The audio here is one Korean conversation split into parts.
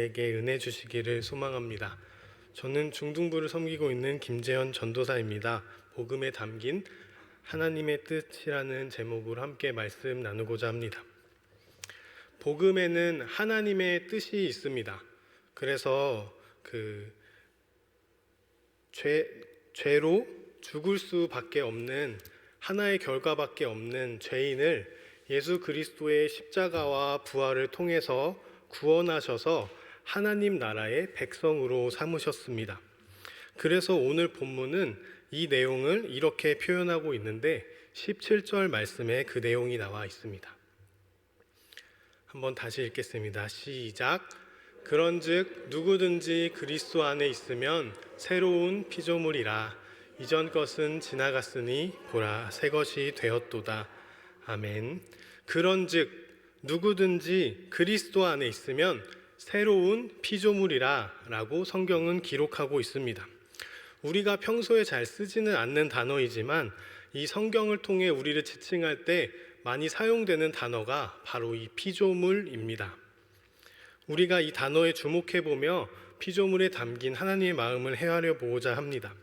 에게 은혜 주시기를 소망합니다. 저는 중등부를 섬기고 있는 김재현 전도사입니다. 복음에 담긴 하나님의 뜻이라는 제목으로 함께 말씀 나누고자 합니다. 복음에는 하나님의 뜻이 있습니다. 그래서 죄로 죽을 수밖에 없는 하나의 결과밖에 없는 죄인을 예수 그리스도의 십자가와 부활을 통해서 구원하셔서 하나님 나라의 백성으로 삼으셨습니다. 그래서 오늘 본문은 이 내용을 이렇게 표현하고 있는데 17절 말씀에 그 내용이 나와 있습니다. 한번 다시 읽겠습니다. 시작. 그런즉 누구든지 그리스도 안에 있으면 새로운 피조물이라. 이전 것은 지나갔으니 보라 새 것이 되었도다. 아멘. 그런즉 누구든지 그리스도 안에 있으면 새로운 피조물이라 라고 성경은 기록하고 있습니다. 우리가 평소에 잘 쓰지는 않는 단어이지만 이 성경을 통해 우리를 지칭할 때 많이 사용되는 단어가 바로 이 피조물입니다. 우리가 이 단어에 주목해보며 피조물에 담긴 하나님의 마음을 헤아려 보고자 합니다.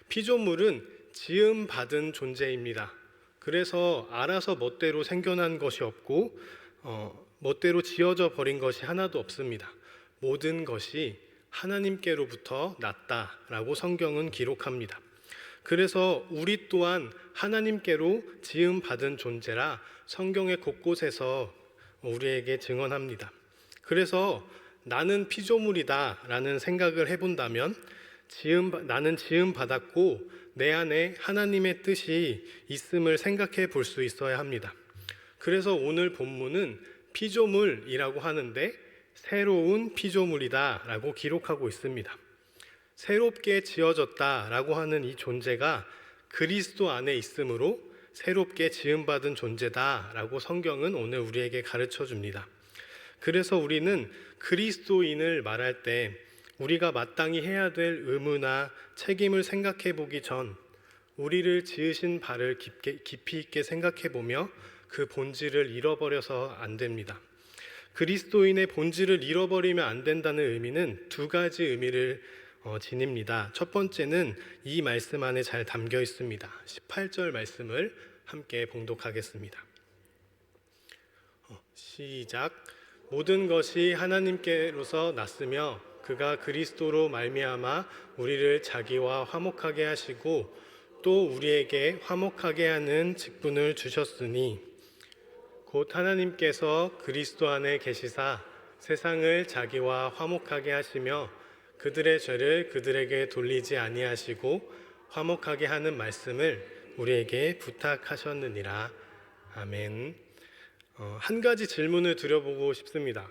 피조물은 지음받은 존재입니다. 그래서 알아서 멋대로 생겨난 것이 없고 멋대로 지어져 버린 것이 하나도 없습니다. 모든 것이 하나님께로부터 났다라고 성경은 기록합니다. 그래서 우리 또한 하나님께로 지음받은 존재라 성경의 곳곳에서 우리에게 증언합니다. 그래서 나는 피조물이다 라는 생각을 해본다면 나는 지음받았고 내 안에 하나님의 뜻이 있음을 생각해 볼 수 있어야 합니다. 그래서 오늘 본문은 피조물이라고 하는데 새로운 피조물이다 라고 기록하고 있습니다. 새롭게 지어졌다 라고 하는 이 존재가 그리스도 안에 있으므로 새롭게 지음받은 존재다 라고 성경은 오늘 우리에게 가르쳐 줍니다. 그래서 우리는 그리스도인을 말할 때 우리가 마땅히 해야 될 의무나 책임을 생각해 보기 전 우리를 지으신 바를 깊이 있게 생각해 보며 그 본질을 잃어버려서 안 됩니다. 그리스도인의 본질을 잃어버리면 안 된다는 의미는 두 가지 의미를 지닙니다. 첫 번째는 이 말씀 안에 잘 담겨 있습니다. 18절 말씀을 함께 봉독하겠습니다. 시작. 모든 것이 하나님께로서 났으며 그가 그리스도로 말미암아 우리를 자기와 화목하게 하시고 또 우리에게 화목하게 하는 직분을 주셨으니 곧 하나님께서 그리스도 안에 계시사 세상을 자기와 화목하게 하시며 그들의 죄를 그들에게 돌리지 아니하시고 화목하게 하는 말씀을 우리에게 부탁하셨느니라. 아멘. 한 가지 질문을 드려보고 싶습니다.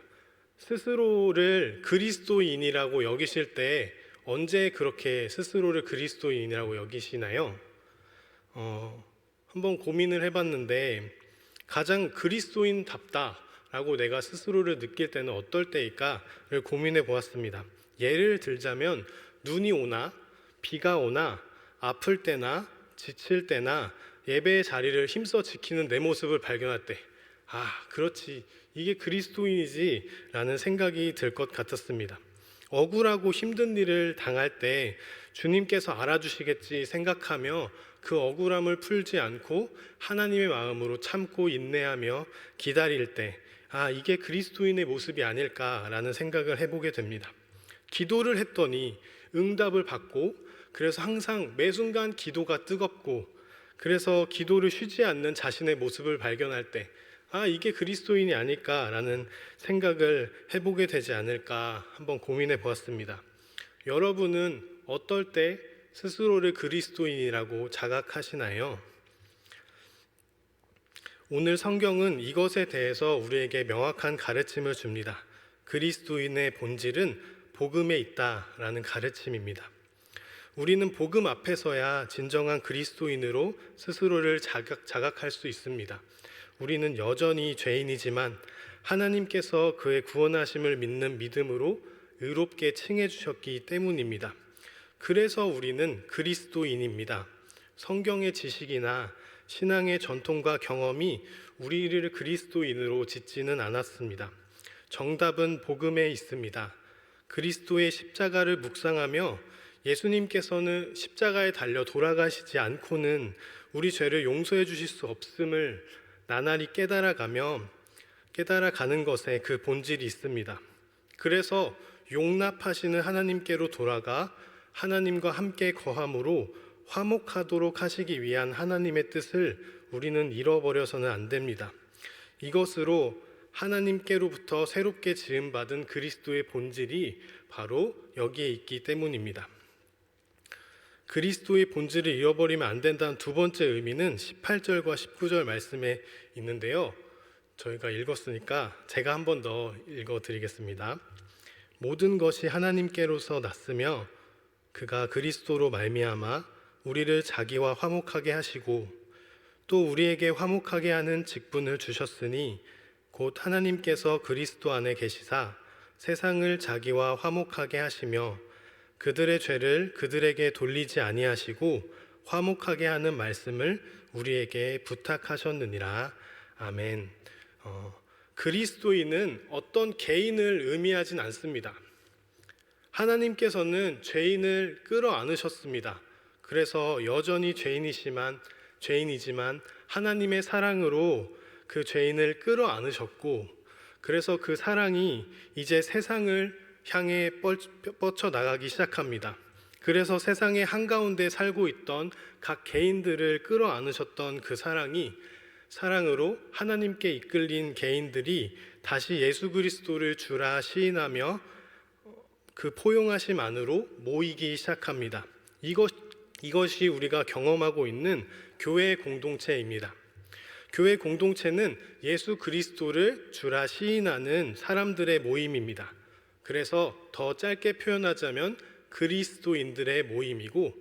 스스로를 그리스도인이라고 여기실 때 언제 그렇게 스스로를 그리스도인이라고 여기시나요? 한번 고민을 해봤는데 가장 그리스도인답다라고 내가 스스로를 느낄 때는 어떨 때일까를 고민해 보았습니다. 예를 들자면 눈이 오나 비가 오나 아플 때나 지칠 때나 예배의 자리를 힘써 지키는 내 모습을 발견할 때 그렇지 이게 그리스도인이지 라는 생각이 들 것 같았습니다. 억울하고 힘든 일을 당할 때 주님께서 알아주시겠지 생각하며 그 억울함을 풀지 않고 하나님의 마음으로 참고 인내하며 기다릴 때 이게 그리스도인의 모습이 아닐까라는 생각을 해보게 됩니다. 기도를 했더니 응답을 받고 그래서 항상 매 순간 기도가 뜨겁고 그래서 기도를 쉬지 않는 자신의 모습을 발견할 때 이게 그리스도인이 아닐까라는 생각을 해보게 되지 않을까 한번 고민해 보았습니다. 여러분은 어떨 때 스스로를 그리스도인이라고 자각하시나요? 오늘 성경은 이것에 대해서 우리에게 명확한 가르침을 줍니다. 그리스도인의 본질은 복음에 있다라는 가르침입니다. 우리는 복음 앞에서야 진정한 그리스도인으로 스스로를 자각할 수 있습니다. 우리는 여전히 죄인이지만 하나님께서 그의 구원하심을 믿는 믿음으로 의롭게 칭해 주셨기 때문입니다. 그래서 우리는 그리스도인입니다. 성경의 지식이나 신앙의 전통과 경험이 우리를 그리스도인으로 짓지는 않았습니다. 정답은 복음에 있습니다. 그리스도의 십자가를 묵상하며 예수님께서는 십자가에 달려 돌아가시지 않고는 우리 죄를 용서해 주실 수 없음을 나날이 깨달아가는 것에 그 본질이 있습니다. 그래서 용납하시는 하나님께로 돌아가 하나님과 함께 거함으로 화목하도록 하시기 위한 하나님의 뜻을 우리는 잃어버려서는 안 됩니다. 이것으로 하나님께로부터 새롭게 지음받은 그리스도의 본질이 바로 여기에 있기 때문입니다. 그리스도의 본질을 잃어버리면 안 된다는 두 번째 의미는 18절과 19절 말씀에 있는데요. 저희가 읽었으니까 제가 한 번 더 읽어드리겠습니다. 모든 것이 하나님께로서 났으며 그가 그리스도로 말미암아 우리를 자기와 화목하게 하시고 또 우리에게 화목하게 하는 직분을 주셨으니 곧 하나님께서 그리스도 안에 계시사 세상을 자기와 화목하게 하시며 그들의 죄를 그들에게 돌리지 아니하시고 화목하게 하는 말씀을 우리에게 부탁하셨느니라. 아멘. 그리스도인은 어떤 개인을 의미하진 않습니다. 하나님께서는 죄인을 끌어안으셨습니다. 그래서 여전히 죄인이지만 하나님의 사랑으로 그 죄인을 끌어안으셨고, 그래서 그 사랑이 이제 세상을 향해 뻗쳐나가기 시작합니다. 그래서 세상의 한가운데 살고 있던 각 개인들을 끌어안으셨던 그 사랑으로 하나님께 이끌린 개인들이 다시 예수 그리스도를 주라 시인하며 그 포용하심 안으로 모이기 시작합니다. 이것이 우리가 경험하고 있는 교회 공동체입니다. 교회 공동체는 예수 그리스도를 주라 시인하는 사람들의 모임입니다. 그래서 더 짧게 표현하자면 그리스도인들의 모임이고,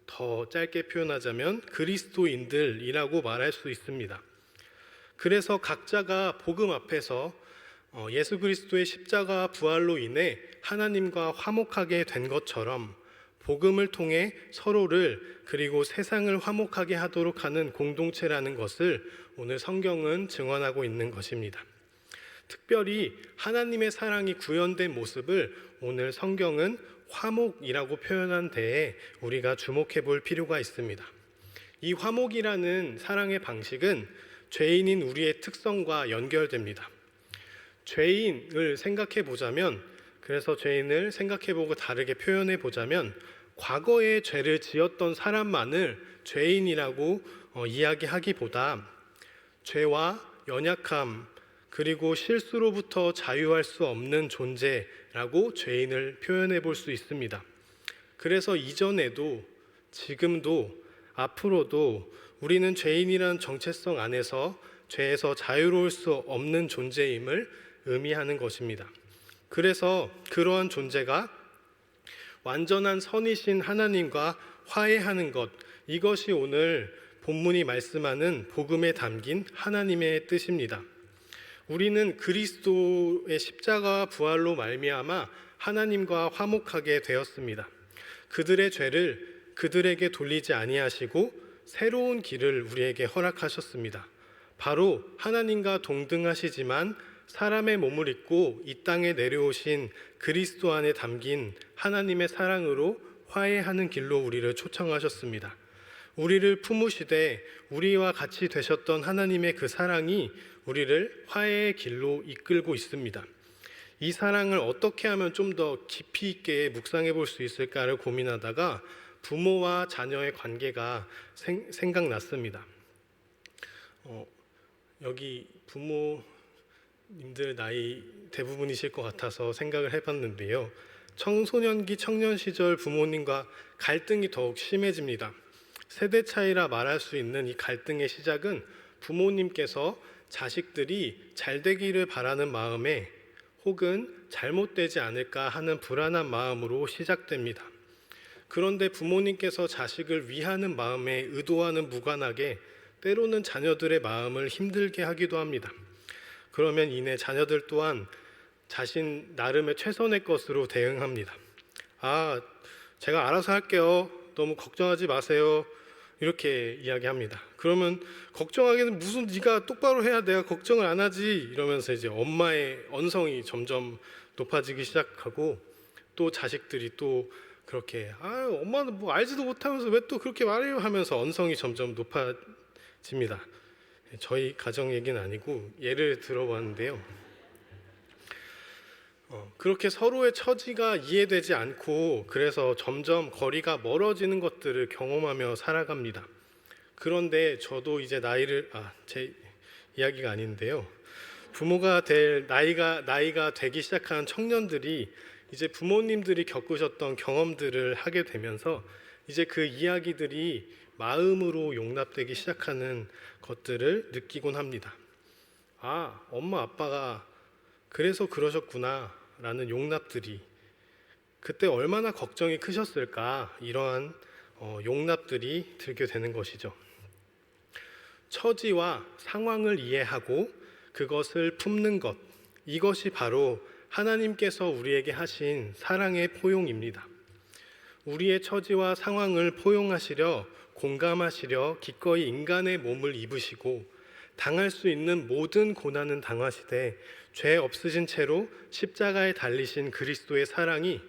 더 짧게 표현하자면 그리스도인들이라고 말할 수 있습니다. 그래서 각자가 복음 앞에서 예수 그리스도의 십자가 부활로 인해 하나님과 화목하게 된 것처럼 복음을 통해 서로를 그리고 세상을 화목하게 하도록 하는 공동체라는 것을 오늘 성경은 증언하고 있는 것입니다. 특별히 하나님의 사랑이 구현된 모습을 오늘 성경은 화목이라고 표현한 데에 우리가 주목해 볼 필요가 있습니다. 이 화목이라는 사랑의 방식은 죄인인 우리의 특성과 연결됩니다. 죄인을 생각해 보자면, 그래서 죄인을 생각해 보고 다르게 표현해 보자면, 과거에 죄를 지었던 사람만을 죄인이라고 이야기하기보다 죄와 연약함 그리고 실수로부터 자유할 수 없는 존재라고 죄인을 표현해 볼 수 있습니다. 그래서 이전에도 지금도 앞으로도 우리는 죄인이라는 정체성 안에서 죄에서 자유로울 수 없는 존재임을 의미하는 것입니다. 그래서 그러한 존재가 완전한 선이신 하나님과 화해하는 것, 이것이 오늘 본문이 말씀하는 복음에 담긴 하나님의 뜻입니다. 우리는 그리스도의 십자가와 부활로 말미암아 하나님과 화목하게 되었습니다. 그들의 죄를 그들에게 돌리지 아니하시고 새로운 길을 우리에게 허락하셨습니다. 바로 하나님과 동등하시지만 사람의 몸을 입고 이 땅에 내려오신 그리스도 안에 담긴 하나님의 사랑으로 화해하는 길로 우리를 초청하셨습니다. 우리를 품으시되 우리와 같이 되셨던 하나님의 그 사랑이 우리를 화해의 길로 이끌고 있습니다. 이 사랑을 어떻게 하면 좀 더 깊이 있게 묵상해 볼 수 있을까를 고민하다가 부모와 자녀의 관계가 생각났습니다. 여기 부모님들 나이 대부분이실 것 같아서 생각을 해봤는데요. 청소년기 청년 시절 부모님과 갈등이 더욱 심해집니다. 세대 차이라 말할 수 있는 이 갈등의 시작은 부모님께서 자식들이 잘 되기를 바라는 마음에 혹은 잘못되지 않을까 하는 불안한 마음으로 시작됩니다. 그런데 부모님께서 자식을 위하는 마음에 의도와는 무관하게 때로는 자녀들의 마음을 힘들게 하기도 합니다. 그러면 이내 자녀들 또한 자신 나름의 최선의 것으로 대응합니다. 제가 알아서 할게요. 너무 걱정하지 마세요. 이렇게 이야기합니다. 그러면 걱정하기는 무슨, 네가 똑바로 해야 내가 걱정을 안 하지, 이러면서 이제 엄마의 언성이 점점 높아지기 시작하고 또 자식들이 또 그렇게 엄마는 뭐 알지도 못하면서 왜 또 그렇게 말해요 하면서 언성이 점점 높아집니다. 저희 가정 얘기는 아니고 예를 들어봤는데요. 그렇게 서로의 처지가 이해되지 않고 그래서 점점 거리가 멀어지는 것들을 경험하며 살아갑니다. 그런데 저도 이제 제 이야기가 아닌데요. 부모가 될 나이가 되기 시작한 청년들이 이제 부모님들이 겪으셨던 경험들을 하게 되면서 이제 그 이야기들이 마음으로 용납되기 시작하는 것들을 느끼곤 합니다. 엄마 아빠가 그래서 그러셨구나 라는 용납들이 그때 얼마나 걱정이 크셨을까, 이러한 용납들이 들게 되는 것이죠. 처지와 상황을 이해하고 그것을 품는 것, 이것이 바로 하나님께서 우리에게 하신 사랑의 포용입니다. 우리의 처지와 상황을 포용하시려, 공감하시려 기꺼이 인간의 몸을 입으시고 당할 수 있는 모든 고난은 당하시되 죄 없으신 채로 십자가에 달리신 그리스도의 사랑이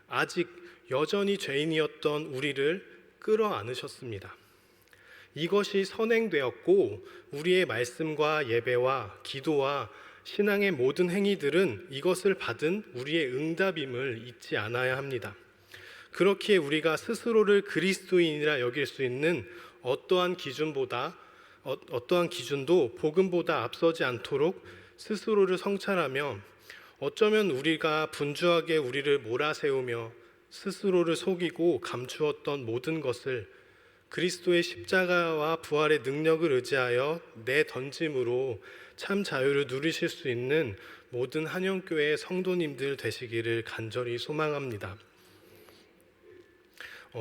아직 여전히 죄인이었던 우리를 끌어안으셨습니다. 이것이 선행되었고 우리의 말씀과 예배와 기도와 신앙의 모든 행위들은 이것을 받은 우리의 응답임을 잊지 않아야 합니다. 그렇기에 우리가 스스로를 그리스도인이라 여길 수 있는 어떠한 기준도 복음보다 앞서지 않도록 스스로를 성찰하며, 어쩌면 우리가 분주하게 우리를 몰아세우며 스스로를 속이고 감추었던 모든 것을 그리스도의 십자가와 부활의 능력을 의지하여 내던짐으로 참 자유를 누리실 수 있는 모든 한영교회 성도님들 되시기를 간절히 소망합니다.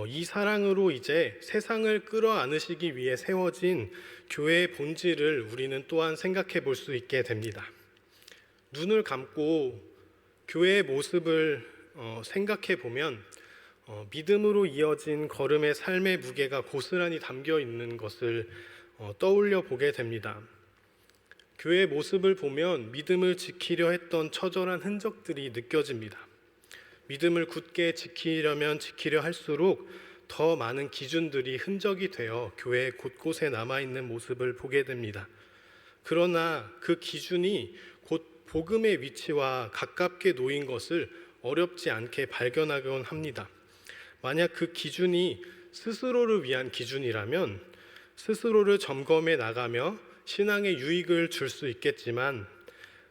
이 사랑으로 이제 세상을 끌어안으시기 위해 세워진 교회의 본질을 우리는 또한 생각해 볼 수 있게 됩니다. 눈을 감고 교회의 모습을 생각해 보면 믿음으로 이어진 걸음의 삶의 무게가 고스란히 담겨 있는 것을 떠올려 보게 됩니다. 교회의 모습을 보면 믿음을 지키려 했던 처절한 흔적들이 느껴집니다. 믿음을 굳게 지키려 할수록 더 많은 기준들이 흔적이 되어 교회 곳곳에 남아있는 모습을 보게 됩니다. 그러나 그 기준이 곧 복음의 위치와 가깝게 놓인 것을 어렵지 않게 발견하곤 합니다. 만약 그 기준이 스스로를 위한 기준이라면 스스로를 점검해 나가며 신앙에 유익을 줄 수 있겠지만,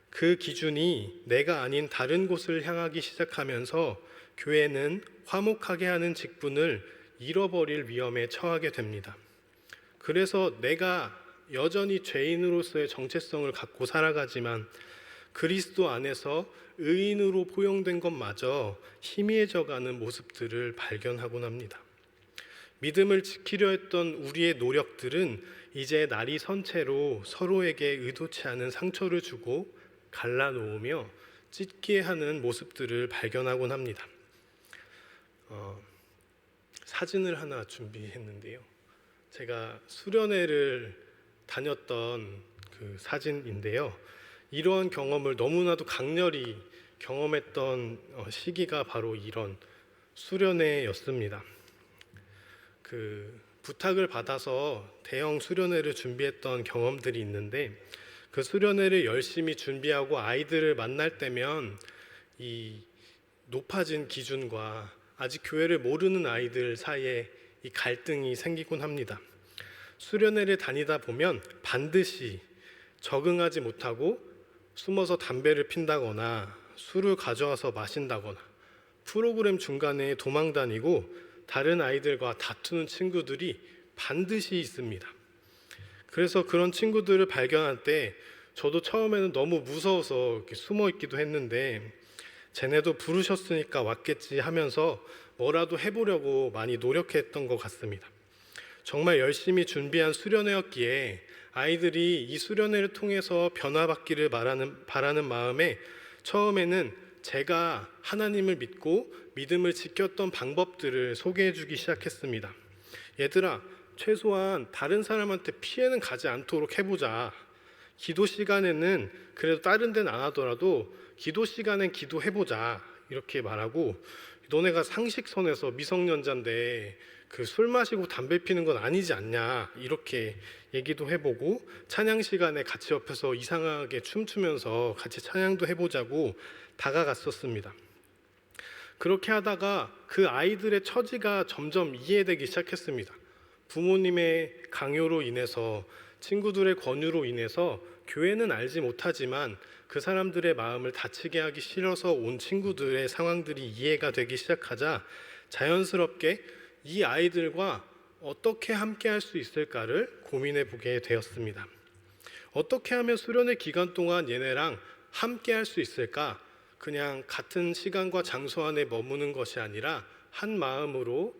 그 기준이 내가 아닌 다른 곳을 향하기 시작하면서 교회는 화목하게 하는 직분을 잃어버릴 위험에 처하게 됩니다. 그래서 내가 여전히 죄인으로서의 정체성을 갖고 살아가지만 그리스도 안에서 의인으로 포용된 것마저 희미해져가는 모습들을 발견하곤 합니다. 믿음을 지키려 했던 우리의 노력들은 이제 날이 선 채로 서로에게 의도치 않은 상처를 주고 갈라놓으며 찢게 하는 모습들을 발견하곤 합니다. 사진을 하나 준비했는데요. 제가 수련회를 다녔던 그 사진인데요. 이러한 경험을 너무나도 강렬히 경험했던 시기가 바로 이런 수련회였습니다. 부탁을 받아서 대형 수련회를 준비했던 경험들이 있는데, 그 수련회를 열심히 준비하고 아이들을 만날 때면 이 높아진 기준과 아직 교회를 모르는 아이들 사이에 이 갈등이 생기곤 합니다. 수련회를 다니다 보면 반드시 적응하지 못하고 숨어서 담배를 핀다거나 술을 가져와서 마신다거나 프로그램 중간에 도망 다니고 다른 아이들과 다투는 친구들이 반드시 있습니다. 그래서 그런 친구들을 발견할 때 저도 처음에는 너무 무서워서 이렇게 숨어 있기도 했는데, 쟤네도 부르셨으니까 왔겠지 하면서 뭐라도 해보려고 많이 노력했던 것 같습니다. 정말 열심히 준비한 수련회였기에 아이들이 이 수련회를 통해서 변화받기를 바라는 마음에 처음에는 제가 하나님을 믿고 믿음을 지켰던 방법들을 소개해주기 시작했습니다. 얘들아, 최소한 다른 사람한테 피해는 가지 않도록 해보자. 기도 시간에는 그래도 다른 데는 안 하더라도 기도 시간엔 기도해보자. 이렇게 말하고, 너네가 상식선에서 미성년자인데 그 술 마시고 담배 피는 건 아니지 않냐 이렇게 얘기도 해보고, 찬양 시간에 같이 옆에서 이상하게 춤추면서 같이 찬양도 해보자고 다가갔었습니다. 그렇게 하다가 그 아이들의 처지가 점점 이해되기 시작했습니다. 부모님의 강요로 인해서, 친구들의 권유로 인해서 교회는 알지 못하지만 그 사람들의 마음을 다치게 하기 싫어서 온 친구들의 상황들이 이해가 되기 시작하자 자연스럽게 이 아이들과 어떻게 함께 할 수 있을까를 고민해 보게 되었습니다. 어떻게 하면 수련회 기간 동안 얘네랑 함께 할 수 있을까? 그냥 같은 시간과 장소 안에 머무는 것이 아니라 한 마음으로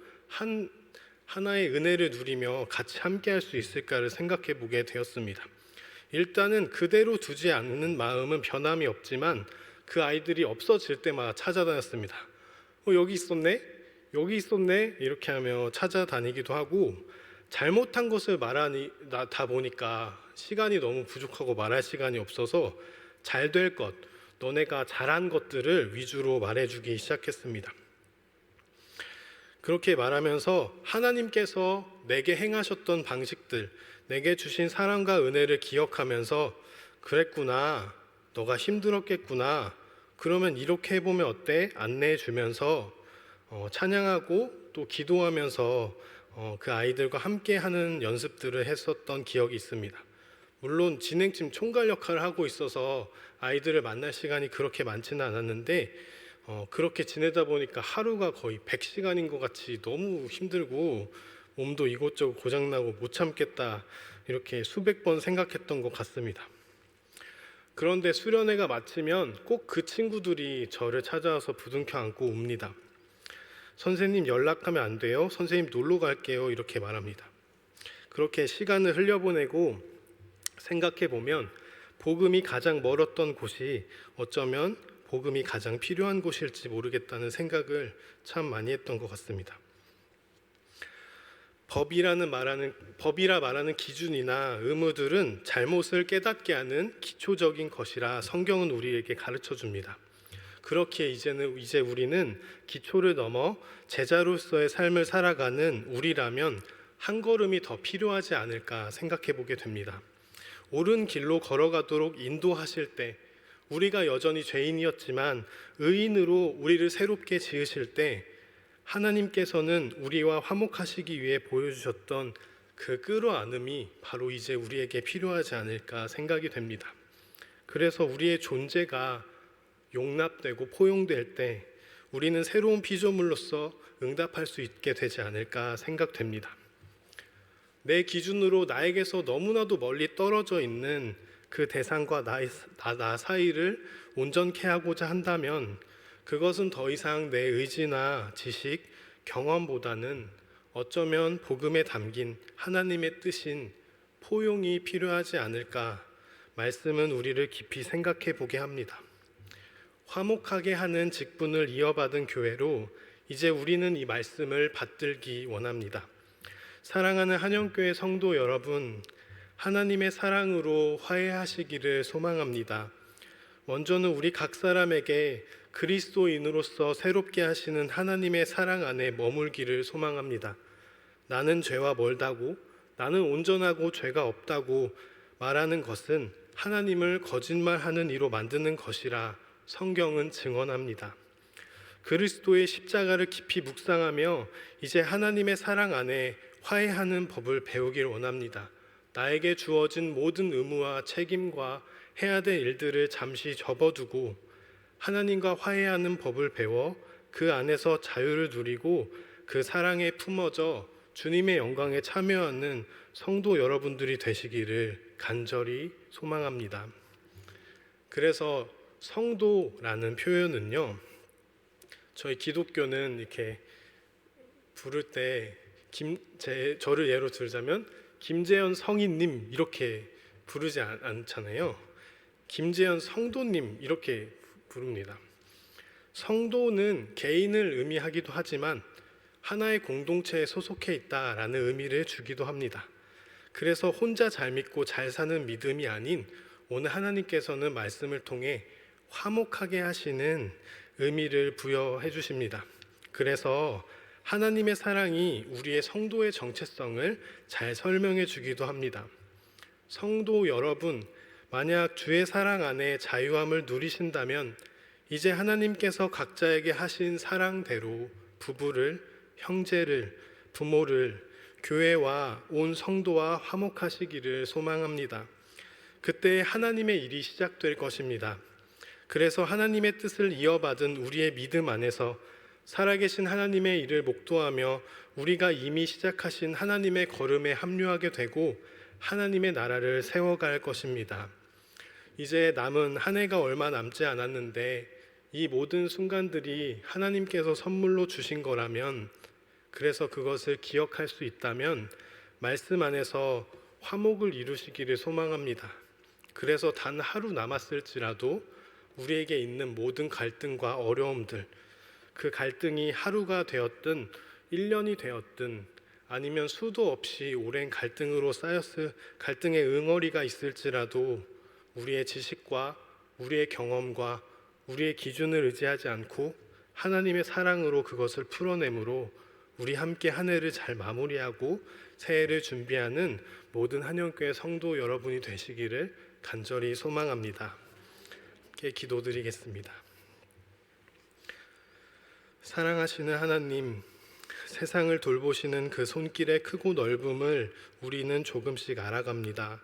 하나의 은혜를 누리며 같이 함께 할 수 있을까를 생각해 보게 되었습니다. 일단은 그대로 두지 않는 마음은 변함이 없지만 그 아이들이 없어질 때마다 찾아다녔습니다. 여기 있었네? 여기 있었네? 이렇게 하며 찾아다니기도 하고, 잘못한 것을 말하다 보니까 시간이 너무 부족하고 말할 시간이 없어서 잘 될 것, 너네가 잘한 것들을 위주로 말해주기 시작했습니다. 그렇게 말하면서 하나님께서 내게 행하셨던 방식들, 내게 주신 사랑과 은혜를 기억하면서, 그랬구나, 너가 힘들었겠구나, 그러면 이렇게 해보면 어때? 안내해 주면서 찬양하고 또 기도하면서 그 아이들과 함께 하는 연습들을 했었던 기억이 있습니다. 물론 진행팀 총괄 역할을 하고 있어서 아이들을 만날 시간이 그렇게 많지는 않았는데, 그렇게 지내다 보니까 하루가 거의 100시간인 것 같이 너무 힘들고 몸도 이곳저곳 고장나고 못 참겠다 이렇게 수백 번 생각했던 것 같습니다. 그런데 수련회가 마치면 꼭 그 친구들이 저를 찾아와서 부둥켜 안고 옵니다. 선생님 연락하면 안 돼요? 선생님 놀러 갈게요. 이렇게 말합니다. 그렇게 시간을 흘려보내고 생각해 보면 복음이 가장 멀었던 곳이 어쩌면 복음이 가장 필요한 곳일지 모르겠다는 생각을 참 많이 했던 것 같습니다. 법이라 말하는 기준이나 의무들은 잘못을 깨닫게 하는 기초적인 것이라 성경은 우리에게 가르쳐 줍니다. 그렇기에 이제 우리는 기초를 넘어 제자로서의 삶을 살아가는 우리라면 한 걸음이 더 필요하지 않을까 생각해 보게 됩니다. 옳은 길로 걸어가도록 인도하실 때, 우리가 여전히 죄인이었지만 의인으로 우리를 새롭게 지으실 때, 하나님께서는 우리와 화목하시기 위해 보여주셨던 그 끌어안음이 바로 이제 우리에게 필요하지 않을까 생각이 됩니다. 그래서 우리의 존재가 용납되고 포용될 때 우리는 새로운 피조물로서 응답할 수 있게 되지 않을까 생각됩니다. 내 기준으로 나에게서 너무나도 멀리 떨어져 있는 그 대상과 나 사이를 온전케 하고자 한다면 그것은 더 이상 내 의지나 지식, 경험보다는 어쩌면 복음에 담긴 하나님의 뜻인 포용이 필요하지 않을까, 말씀은 우리를 깊이 생각해 보게 합니다. 화목하게 하는 직분을 이어받은 교회로 이제 우리는 이 말씀을 받들기 원합니다. 사랑하는 한영교회 성도 여러분, 하나님의 사랑으로 화해하시기를 소망합니다. 먼저는 우리 각 사람에게 그리스도인으로서 새롭게 하시는 하나님의 사랑 안에 머물기를 소망합니다. 나는 죄와 멀다고, 나는 온전하고 죄가 없다고 말하는 것은 하나님을 거짓말하는 이로 만드는 것이라 성경은 증언합니다. 그리스도의 십자가를 깊이 묵상하며 이제 하나님의 사랑 안에 화해하는 법을 배우길 원합니다. 나에게 주어진 모든 의무와 책임과 해야 될 일들을 잠시 접어두고 하나님과 화해하는 법을 배워 그 안에서 자유를 누리고 그 사랑에 품어져 주님의 영광에 참여하는 성도 여러분들이 되시기를 간절히 소망합니다. 그래서 성도라는 표현은요, 저희 기독교는 이렇게 부를 때 저를 예로 들자면 김재현 성인님 이렇게 부르지 않잖아요. 김재현 성도님 이렇게 부릅니다. 성도는 개인을 의미하기도 하지만 하나의 공동체에 소속해 있다라는 의미를 주기도 합니다. 그래서 혼자 잘 믿고 잘 사는 믿음이 아닌 오늘 하나님께서는 말씀을 통해 화목하게 하시는 의미를 부여해 주십니다. 그래서 하나님의 사랑이 우리의 성도의 정체성을 잘 설명해 주기도 합니다. 성도 여러분, 만약 주의 사랑 안에 자유함을 누리신다면 이제 하나님께서 각자에게 하신 사랑대로 부부를, 형제를, 부모를, 교회와 온 성도와 화목하시기를 소망합니다. 그때 하나님의 일이 시작될 것입니다. 그래서 하나님의 뜻을 이어받은 우리의 믿음 안에서 살아계신 하나님의 일을 목도하며 우리가 이미 시작하신 하나님의 걸음에 합류하게 되고 하나님의 나라를 세워갈 것입니다. 이제 남은 한 해가 얼마 남지 않았는데 이 모든 순간들이 하나님께서 선물로 주신 거라면, 그래서 그것을 기억할 수 있다면 말씀 안에서 화목을 이루시기를 소망합니다. 그래서 단 하루 남았을지라도 우리에게 있는 모든 갈등과 어려움들, 그 갈등이 하루가 되었든 1년이 되었든 아니면 수도 없이 오랜 갈등으로 쌓였을 갈등의 응어리가 있을지라도 우리의 지식과 우리의 경험과 우리의 기준을 의지하지 않고 하나님의 사랑으로 그것을 풀어내므로 우리 함께 한 해를 잘 마무리하고 새해를 준비하는 모든 한영교회 성도 여러분이 되시기를 간절히 소망합니다. 함께 기도드리겠습니다. 사랑하시는 하나님, 세상을 돌보시는 그 손길의 크고 넓음을 우리는 조금씩 알아갑니다.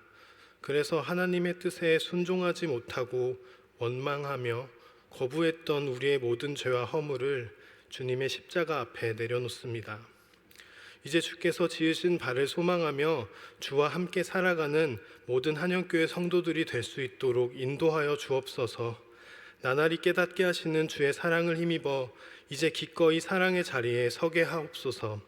그래서 하나님의 뜻에 순종하지 못하고 원망하며 거부했던 우리의 모든 죄와 허물을 주님의 십자가 앞에 내려놓습니다. 이제 주께서 지으신 바를 소망하며 주와 함께 살아가는 모든 한영교회 성도들이 될 수 있도록 인도하여 주옵소서. 나날이 깨닫게 하시는 주의 사랑을 힘입어 이제 기꺼이 사랑의 자리에 서게 하옵소서.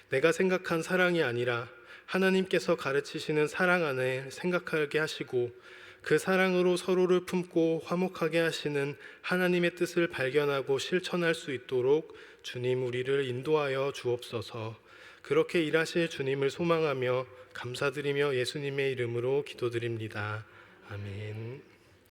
내가 생각한 사랑이 아니라 하나님께서 가르치시는 사랑 안에 생각하게 하시고 그 사랑으로 서로를 품고 화목하게 하시는 하나님의 뜻을 발견하고 실천할 수 있도록 주님 우리를 인도하여 주옵소서. 그렇게 일하실 주님을 소망하며 감사드리며 예수님의 이름으로 기도드립니다. 아멘.